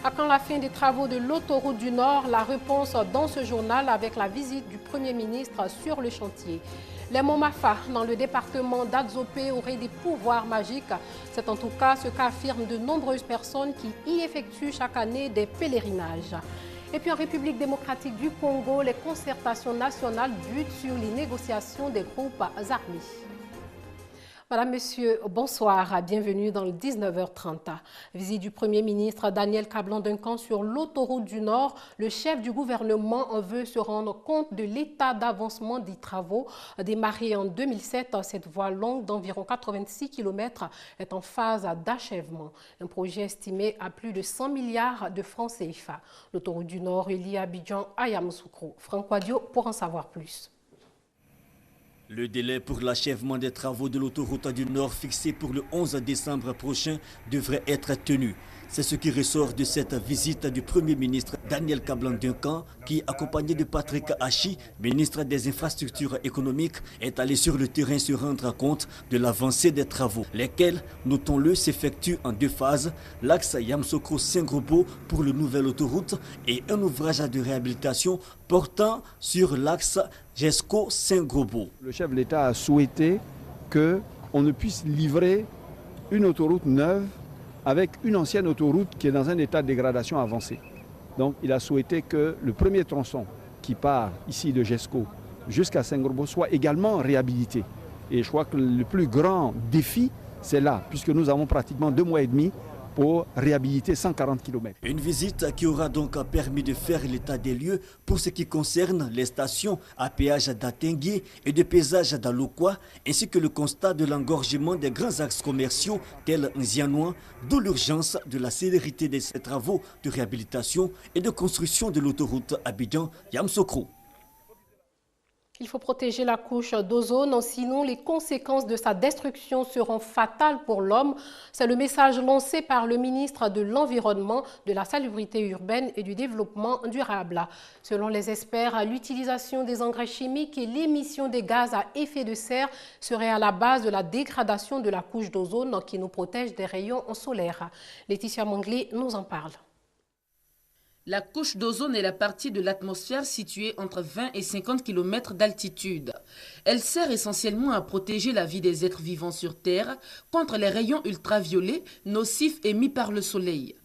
À quand la fin des travaux de l'autoroute du Nord? La réponse dans ce journal avec la visite du Premier ministre sur le chantier. Les Momafa, dans le département d'Adzopé, auraient des pouvoirs magiques. C'est en tout cas ce qu'affirment de nombreuses personnes qui y effectuent chaque année des pèlerinages. Et puis en République démocratique du Congo, les concertations nationales butent sur les négociations des groupes armés. Madame, Monsieur, bonsoir. Bienvenue dans le 19h30. Visite du Premier ministre Daniel Kablan-Duncan sur l'autoroute du Nord. Le chef du gouvernement veut se rendre compte de l'état d'avancement des travaux démarrés en 2007. Cette voie longue d'environ 86 km est en phase d'achèvement. Un projet estimé à plus de 100 milliards de francs CFA. L'autoroute du Nord relie Abidjan à Yamoussoukro. Franck Wadio pour en savoir plus. Le délai pour l'achèvement des travaux de l'autoroute du Nord fixé pour le 11 décembre prochain devrait être tenu. C'est ce qui ressort de cette visite du Premier ministre Daniel Kablan-Duncan qui, accompagné de Patrick Hachi, ministre des Infrastructures économiques, est allé sur le terrain se rendre compte de l'avancée des travaux, lesquels, notons-le, s'effectuent en deux phases, l'axe Yamoussoukro-Saint-Grobo pour la nouvelle autoroute et un ouvrage de réhabilitation portant sur l'axe Jesco-Saint-Grobo. Le chef de l'État a souhaité qu'on ne puisse livrer une autoroute neuve avec une ancienne autoroute qui est dans un état de dégradation avancé. Donc il a souhaité que le premier tronçon qui part ici de Jesco jusqu'à Saint-Grobo soit également réhabilité. Et je crois que le plus grand défi, c'est là, puisque nous avons pratiquement 2 mois et demi pour réhabiliter 140 km. Une visite qui aura donc permis de faire l'état des lieux pour ce qui concerne les stations à péage d'Atengue et de péage d'Alokwa, ainsi que le constat de l'engorgement des grands axes commerciaux tels Nzianois, d'où l'urgence de la célérité de ces travaux de réhabilitation et de construction de l'autoroute Abidjan-Yamoussoukro. Il faut protéger la couche d'ozone, sinon les conséquences de sa destruction seront fatales pour l'homme. C'est le message lancé par le ministre de l'Environnement, de la Salubrité urbaine et du Développement durable. Selon les experts, l'utilisation des engrais chimiques et l'émission des gaz à effet de serre seraient à la base de la dégradation de la couche d'ozone qui nous protège des rayons solaires. Laetitia Manglé nous en parle. La couche d'ozone est la partie de l'atmosphère située entre 20 et 50 km d'altitude. Elle sert essentiellement à protéger la vie des êtres vivants sur Terre contre les rayons ultraviolets nocifs émis par le Soleil.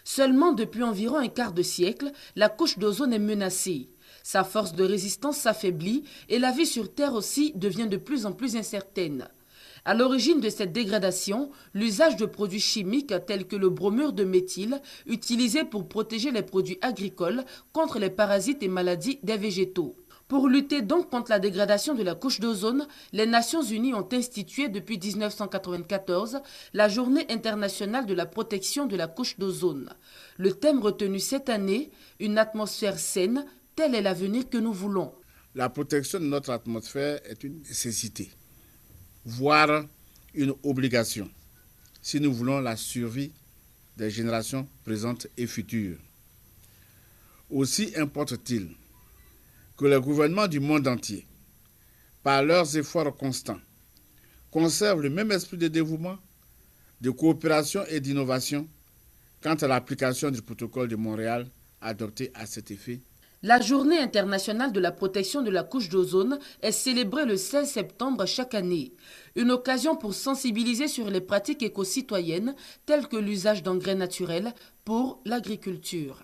Seulement depuis environ un quart de siècle, la couche d'ozone est menacée. Sa force de résistance s'affaiblit et la vie sur Terre aussi devient de plus en plus incertaine. À l'origine de cette dégradation, l'usage de produits chimiques tels que le bromure de méthyle, utilisé pour protéger les produits agricoles contre les parasites et maladies des végétaux. Pour lutter donc contre la dégradation de la couche d'ozone, les Nations Unies ont institué depuis 1994 la Journée internationale de la protection de la couche d'ozone. Le thème retenu cette année, une atmosphère saine, tel est l'avenir que nous voulons. La protection de notre atmosphère est une nécessité, voire une obligation, si nous voulons la survie des générations présentes et futures. Aussi importe-t-il que les gouvernements du monde entier, par leurs efforts constants, conservent le même esprit de dévouement, de coopération et d'innovation quant à l'application du protocole de Montréal adopté à cet effet. La Journée internationale de la protection de la couche d'ozone est célébrée le 16 septembre chaque année. Une occasion pour sensibiliser sur les pratiques éco-citoyennes telles que l'usage d'engrais naturels pour l'agriculture.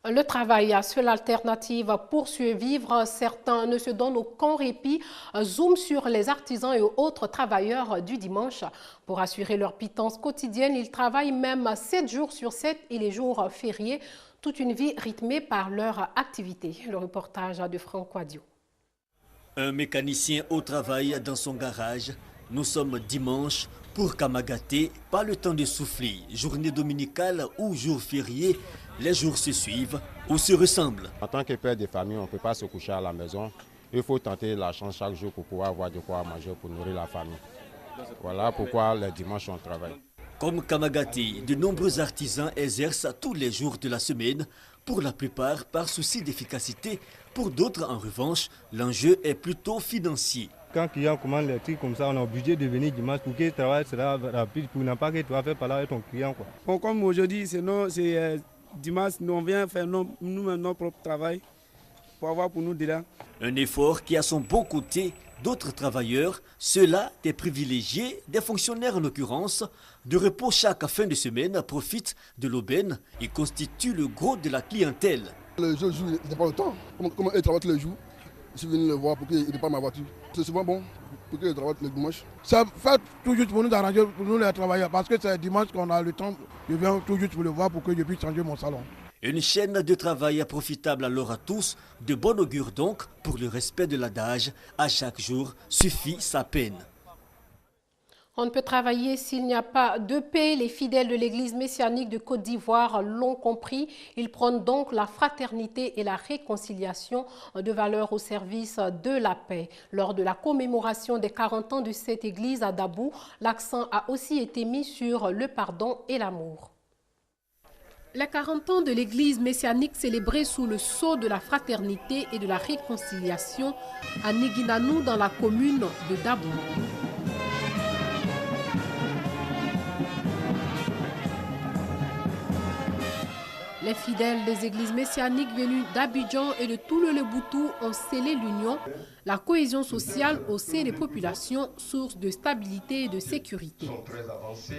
Le travail à seule alternative pour survivre, certains ne se donnent aucun répit. Zoom sur les artisans et autres travailleurs du dimanche. Pour assurer leur pitance quotidienne, ils travaillent même 7 jours sur 7 et les jours fériés. Toute une vie rythmée par leur activité. Le reportage de Franck Wadio. Un mécanicien au travail dans son garage. Nous sommes dimanche. Pour Kamagaté, pas le temps de souffler. Journée dominicale ou jour férié, les jours se suivent ou se ressemblent. En tant que père de famille, on ne peut pas se coucher à la maison. Il faut tenter la chance chaque jour pour pouvoir avoir de quoi manger pour nourrir la famille. Voilà pourquoi les dimanches on travaille. Comme Kamagaté, de nombreux artisans exercent tous les jours de la semaine, pour la plupart par souci d'efficacité. Pour d'autres, en revanche, l'enjeu est plutôt financier. Quand les clients commandent les trucs comme ça, on est obligé de venir dimanche pour que le travail sera rapide, pour ne pas que tu vas faire parler avec ton client. Bon, comme aujourd'hui, c'est dimanche, nous on vient faire nous-mêmes notre propre travail pour avoir pour nous de là. Un effort qui a son bon côté d'autres travailleurs, ceux-là des privilégiés, des fonctionnaires en l'occurrence, de repos chaque fin de semaine profitent de l'aubaine et constituent le gros de la clientèle. Le jour, il n'a pas le temps. Comment il travaille tous les jours, je suis venu le voir pour qu'il ne pas ma voiture. C'est souvent bon pour qu'il travaille le dimanche. Ça fait tout juste pour nous arranger, pour nous les travailleurs, parce que c'est dimanche qu'on a le temps. Je viens tout juste pour le voir pour que je puisse changer mon salon. Une chaîne de travail profitable alors à tous, de bon augure donc pour le respect de l'adage, à chaque jour suffit sa peine. On ne peut travailler s'il n'y a pas de paix. Les fidèles de l'église messianique de Côte d'Ivoire l'ont compris. Ils prônent donc la fraternité et la réconciliation de valeurs au service de la paix. Lors de la commémoration des 40 ans de cette église à Dabou, l'accent a aussi été mis sur le pardon et l'amour. Les 40 ans de l'église messianique célébrés sous le sceau de la fraternité et de la réconciliation à Niguinanou dans la commune de Dabou. Les fidèles des églises messianiques venus d'Abidjan et de tout le Leboutou ont scellé l'union, la cohésion sociale au sein des populations, source de stabilité et de sécurité.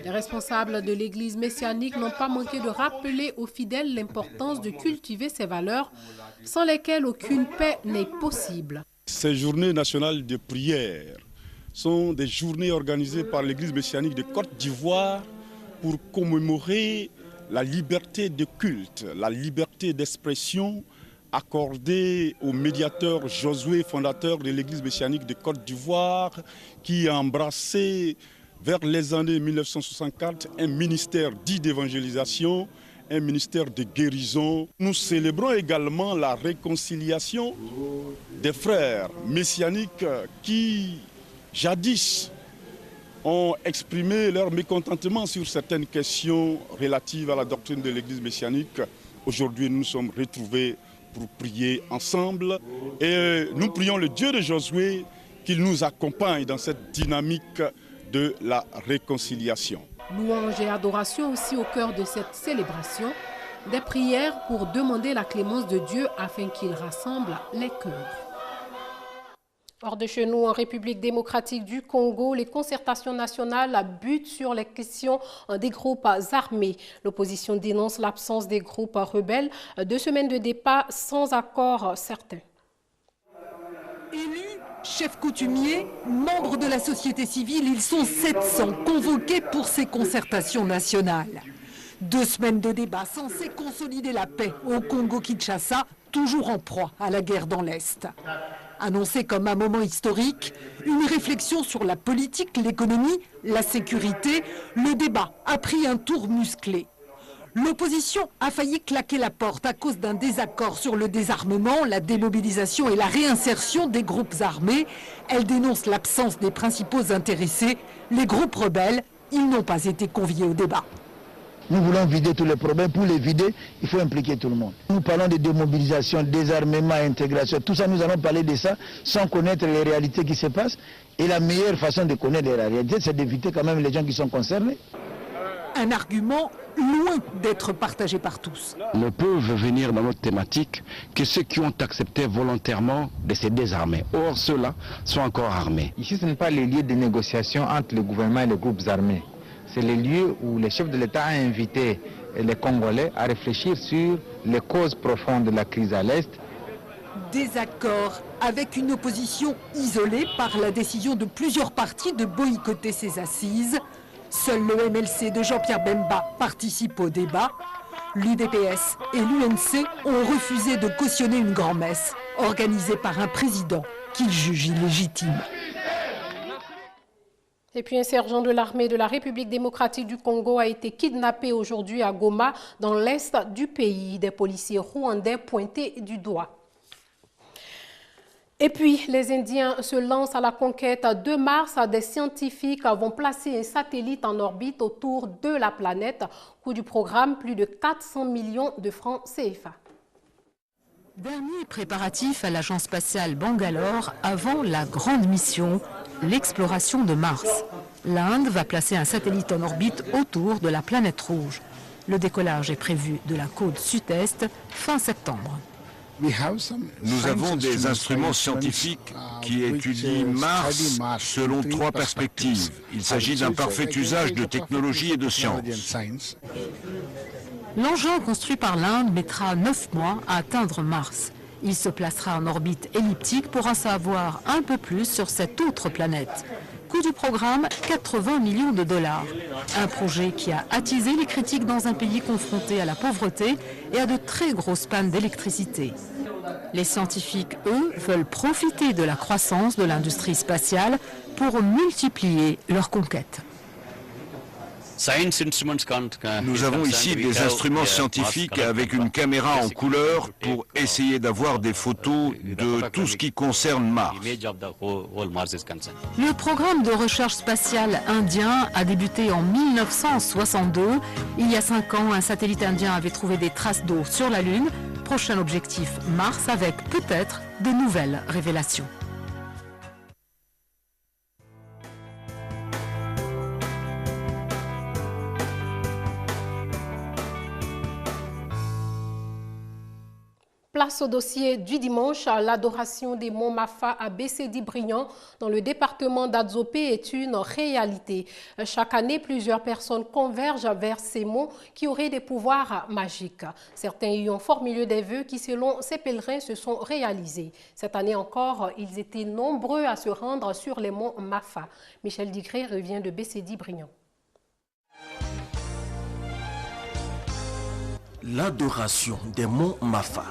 Les responsables de l'église messianique n'ont pas manqué de rappeler aux fidèles l'importance de cultiver ces valeurs, sans lesquelles aucune paix n'est possible. Ces journées nationales de prière sont des journées organisées par l'église messianique de Côte d'Ivoire pour commémorer la liberté de culte, la liberté d'expression accordée au médiateur Josué, fondateur de l'église messianique de Côte d'Ivoire, qui a embrassé vers les années 1964 un ministère dit d'évangélisation, un ministère de guérison. Nous célébrons également la réconciliation des frères messianiques qui, jadis, ont exprimé leur mécontentement sur certaines questions relatives à la doctrine de l'église messianique. Aujourd'hui, nous sommes retrouvés pour prier ensemble et nous prions le Dieu de Josué qu'il nous accompagne dans cette dynamique de la réconciliation. Louange et adoration aussi au cœur de cette célébration, des prières pour demander la clémence de Dieu afin qu'il rassemble les cœurs. Hors de chez nous, en République démocratique du Congo, les concertations nationales butent sur les questions des groupes armés. L'opposition dénonce l'absence des groupes rebelles. 2 semaines de débat sans accord certain. Élus, chefs coutumiers, membres de la société civile, ils sont 700 convoqués pour ces concertations nationales. 2 semaines de débat censés consolider la paix au Congo-Kinshasa, toujours en proie à la guerre dans l'Est. Annoncé comme un moment historique, une réflexion sur la politique, l'économie, la sécurité, le débat a pris un tour musclé. L'opposition a failli claquer la porte à cause d'un désaccord sur le désarmement, la démobilisation et la réinsertion des groupes armés. Elle dénonce l'absence des principaux intéressés. Les groupes rebelles, ils n'ont pas été conviés au débat. Nous voulons vider tous les problèmes. Pour les vider, il faut impliquer tout le monde. Nous parlons de démobilisation, désarmement, intégration. Tout ça, nous allons parler de ça sans connaître les réalités qui se passent. Et la meilleure façon de connaître les réalités, c'est d'éviter quand même les gens qui sont concernés. Un argument loin d'être partagé par tous. Ne peuvent venir dans notre thématique que ceux qui ont accepté volontairement de se désarmer. Or, ceux-là sont encore armés. Ici, ce n'est pas les lieux de négociation entre le gouvernement et les groupes armés. C'est les lieux où le chef de l'État a invité les Congolais à réfléchir sur les causes profondes de la crise à l'Est. Désaccord avec une opposition isolée par la décision de plusieurs partis de boycotter ces assises. Seul le MLC de Jean-Pierre Bemba participe au débat. L'UDPS et l'UNC ont refusé de cautionner une grand-messe organisée par un président qu'ils jugent illégitime. Et puis un sergent de l'armée de la République démocratique du Congo a été kidnappé aujourd'hui à Goma, dans l'est du pays. Des policiers rwandais pointés du doigt. Et puis, les Indiens se lancent à la conquête de Mars. Des scientifiques vont placer un satellite en orbite autour de la planète. Coût du programme, plus de 400 millions de francs CFA. Dernier préparatif à l'agence spatiale Bangalore avant la grande mission, l'exploration de Mars. L'Inde va placer un satellite en orbite autour de la planète rouge. Le décollage est prévu de la côte sud-est fin septembre. Nous avons des instruments scientifiques qui étudient Mars selon 3 perspectives. Il s'agit d'un parfait usage de technologie et de sciences. L'engin construit par l'Inde mettra 9 mois à atteindre Mars. Il se placera en orbite elliptique pour en savoir un peu plus sur cette autre planète. Coût du programme, 80 millions de dollars. Un projet qui a attisé les critiques dans un pays confronté à la pauvreté et à de très grosses pannes d'électricité. Les scientifiques, eux, veulent profiter de la croissance de l'industrie spatiale pour multiplier leurs conquêtes. Nous avons ici des instruments scientifiques avec une caméra en couleur pour essayer d'avoir des photos de tout ce qui concerne Mars. Le programme de recherche spatiale indien a débuté en 1962. Il y a 5 ans, un satellite indien avait trouvé des traces d'eau sur la Lune. Prochain objectif, Mars, avec peut-être de nouvelles révélations. Place au dossier du dimanche, l'adoration des monts Mafa à Bessédi-Briand dans le département d'Adzopé est une réalité. Chaque année, plusieurs personnes convergent vers ces monts qui auraient des pouvoirs magiques. Certains y ont formulé des vœux qui, selon ces pèlerins, se sont réalisés. Cette année encore, ils étaient nombreux à se rendre sur les monts Mafa. Michel Digré revient de Bessédi-Briand. L'adoration des monts Mafa.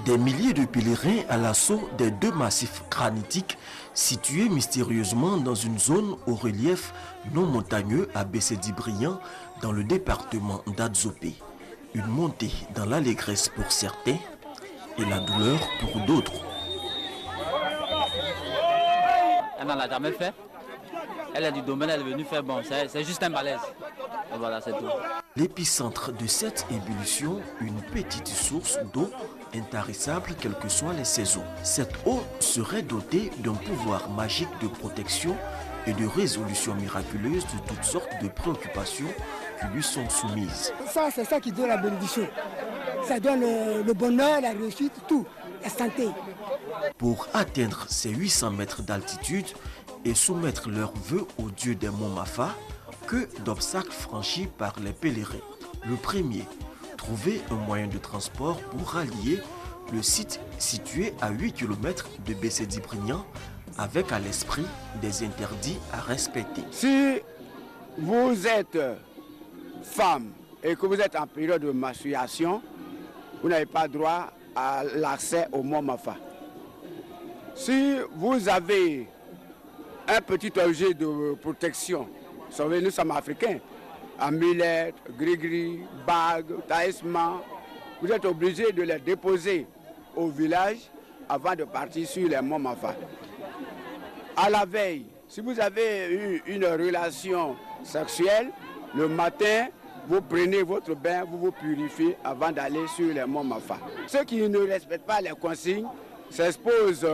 Des milliers de pèlerins à l'assaut des 2 massifs granitiques situés mystérieusement dans une zone au relief non montagneux à Bessédi-Briand dans le département d'Adzopé. Une montée dans l'allégresse pour certains et la douleur pour d'autres. Elle n'en a jamais fait. Elle est du domaine, elle est venue faire bon. C'est juste un malaise. Et voilà, c'est tout. L'épicentre de cette ébullition, une petite source d'eau intarissable quelles que soient les saisons. Cette eau serait dotée d'un pouvoir magique de protection et de résolution miraculeuse de toutes sortes de préoccupations qui lui sont soumises. Ça, c'est ça qui donne la bénédiction. Ça donne le bonheur, la réussite, tout, la santé. Pour atteindre ces 800 mètres d'altitude et soumettre leurs vœux au dieu des monts Mafa, que d'obstacles franchis par les pèlerins. Le premier, trouver un moyen de transport pour rallier le site situé à 8 km de Bessédi-Briand avec à l'esprit des interdits à respecter. Si vous êtes femme et que vous êtes en période de menstruation, vous n'avez pas droit à l'accès au mont Mafa. Si vous avez un petit objet de protection, nous sommes africains, amulettes, gris-gris, bagues, talismans, vous êtes obligé de les déposer au village avant de partir sur les monts Mafa. À la veille, si vous avez eu une relation sexuelle, le matin, vous prenez votre bain, vous vous purifiez avant d'aller sur les monts Mafa. Ceux qui ne respectent pas les consignes s'exposent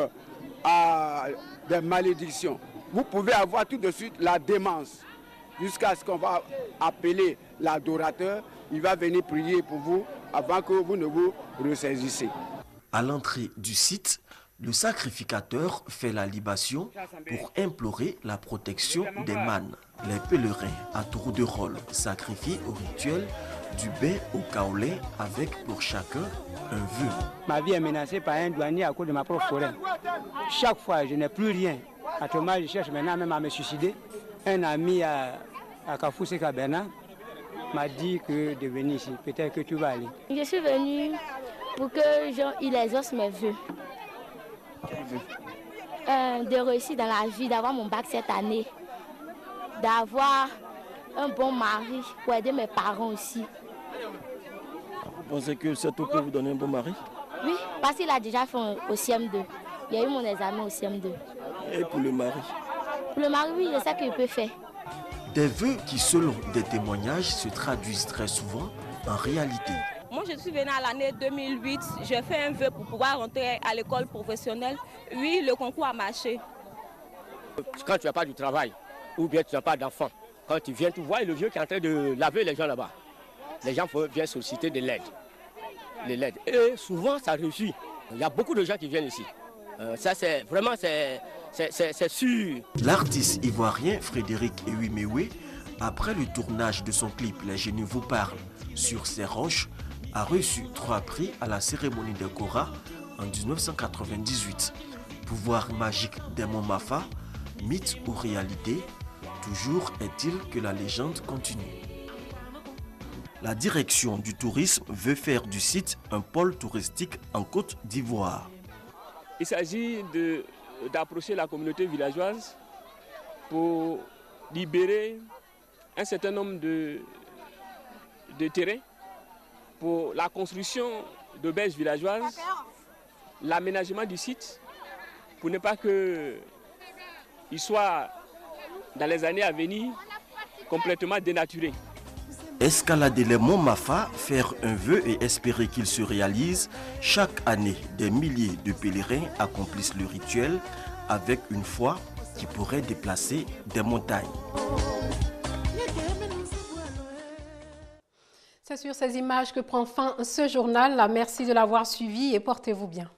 à des malédictions. Vous pouvez avoir tout de suite la démence jusqu'à ce qu'on va appeler l'adorateur. Il va venir prier pour vous avant que vous ne vous ressaisissez. À l'entrée du site, le sacrificateur fait la libation pour implorer la protection des mânes. Les pèlerins à tour de rôle sacrifient au rituel du bain au kaolin avec pour chacun un vœu. Ma vie est menacée par un douanier à cause de ma propre forêt. Chaque fois, je n'ai plus rien. Actuellement, je cherche maintenant même à me suicider. Un ami à Kafoussé Kabena m'a dit de venir ici. Peut-être que tu vas aller. Je suis venue pour qu'il exauce mes vœux. De réussir dans la vie, d'avoir mon bac cette année, d'avoir un bon mari pour aider mes parents aussi. Vous pensez que cette eau peut vous donner un bon mari? Oui, parce qu'il a déjà fait au CM2. Il y a eu mon examen au CM2. Et pour le mari? Pour le mari, oui, je sais qu'il peut faire. Des vœux qui, selon des témoignages, se traduisent très souvent en réalité. Moi, je suis venue à l'année 2008, j'ai fait un vœu pour pouvoir rentrer à l'école professionnelle. Oui, le concours a marché. Quand tu n'as pas du travail, ou bien tu n'as pas d'enfant, quand tu viens, tu vois le vieux qui est en train de laver les gens là-bas. Les gens viennent solliciter de l'aide. Et souvent, ça réussit. Il y a beaucoup de gens qui viennent ici. Ça, c'est vraiment, c'est sûr. L'artiste ivoirien Frédéric Ewimewe, après le tournage de son clip Les Génies vous parlent sur ces roches, a reçu 3 prix à la cérémonie de Kora en 1998. Pouvoir magique des monts Mafa, mythe ou réalité, toujours est-il que la légende continue. La direction du tourisme veut faire du site un pôle touristique en Côte d'Ivoire. Il s'agit d'approcher la communauté villageoise pour libérer un certain nombre de terrains pour la construction d'auberges villageoises, l'aménagement du site, pour ne pas qu'il soit, dans les années à venir, complètement dénaturé. Escalader les monts Mafa, faire un vœu et espérer qu'il se réalise, chaque année, des milliers de pèlerins accomplissent le rituel avec une foi qui pourrait déplacer des montagnes. C'est sur ces images que prend fin ce journal. Merci de l'avoir suivi et portez-vous bien.